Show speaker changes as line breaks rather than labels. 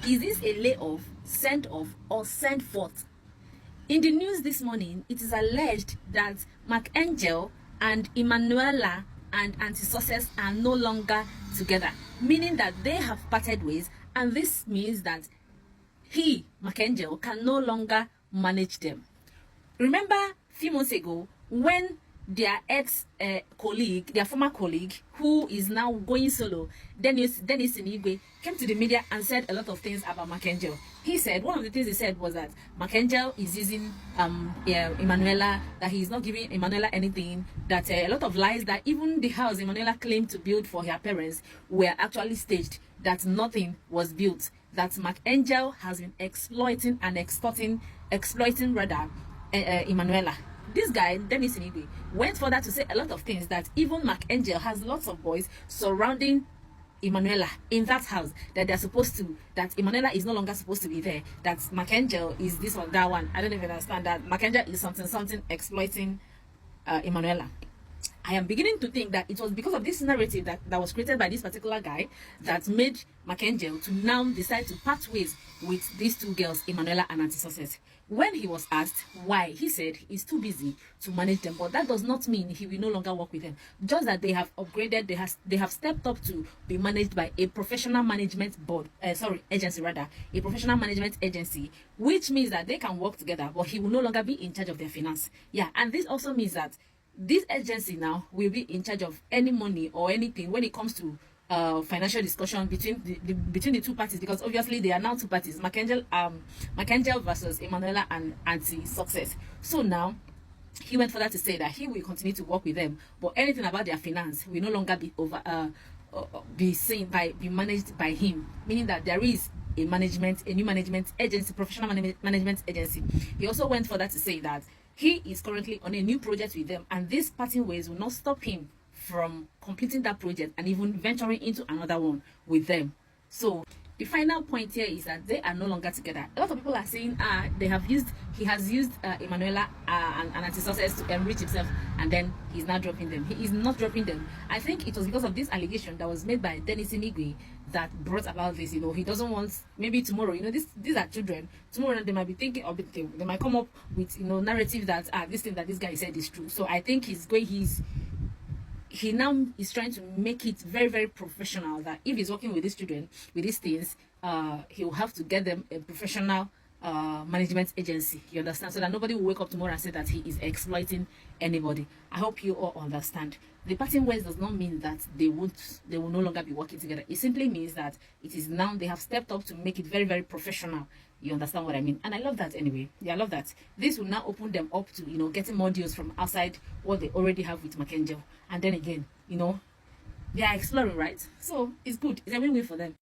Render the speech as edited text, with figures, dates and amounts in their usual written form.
Is this a layoff, sent off, or sent forth? In the news this morning, it is alleged that McAngel and Emanuela and Auntie Success are no longer together, meaning that they have parted ways, and this means that he, McAngel, can no longer manage them. Remember a few months ago when their ex-colleague, their former colleague, who is now going solo, Dennis Inigwe, came to the media and said a lot of things about McAngel. He said, one of the things he said was that McAngel is using Emanuela, that he is not giving Emanuela anything, that a lot of lies, that even the house Emanuela claimed to build for her parents were actually staged, that nothing was built, that McAngel has been exploiting Emanuela. This guy, Dennis Inigwe, went further to say a lot of things, that even McAngel has lots of boys surrounding Emanuela in that house, that they're supposed to, that Emanuela is no longer supposed to be there, that McAngel is this one, that one. I don't even understand that. McAngel is something exploiting Emanuela. I am beginning to think that it was because of this narrative that was created by this particular guy that made McAngel to now decide to part ways with these two girls, Emanuela and Auntie Success. When he was asked why, he said he's too busy to manage them, but that does not mean he will no longer work with them. Just that they have upgraded, they have stepped up to be managed by a professional management agency, a professional management agency, which means that they can work together, but he will no longer be in charge of their finance. Yeah, and this also means that this agency now will be in charge of any money or anything when it comes to financial discussion between the two parties, because obviously they are now two parties, McAngel versus Emanuela and Auntie Success. So now he went further to say that he will continue to work with them, but anything about their finance will no longer be managed by him, meaning that there is a new management agency, professional management agency. He also went further to say that he is currently on a new project with them, and these parting ways will not stop him from completing that project and even venturing into another one with them. So the final point here is that they are no longer together. A lot of people are saying he has used Emanuela and Auntie Success to enrich himself, and then he's now dropping them. He is not dropping them. I think it was because of this allegation that was made by Dennis Inigwe that brought about this. He doesn't want, maybe tomorrow, these are children. Tomorrow they might be thinking of it, they might come up with narrative that this thing that this guy said is true. So I think he now is trying to make it very, very professional, that if he's working with these children, with these things, he'll have to get them a professional management agency, you understand, so that nobody will wake up tomorrow and say that he is exploiting anybody. I hope you all understand. The parting ways does not mean that they will no longer be working together. It simply means that it is now they have stepped up to make it very, very professional. You understand what I mean? And I love that anyway. Yeah, I love that. This will now open them up to getting more deals from outside what they already have with McAngel. And then again, they are exploring, right? So it's good. It's a win-win for them.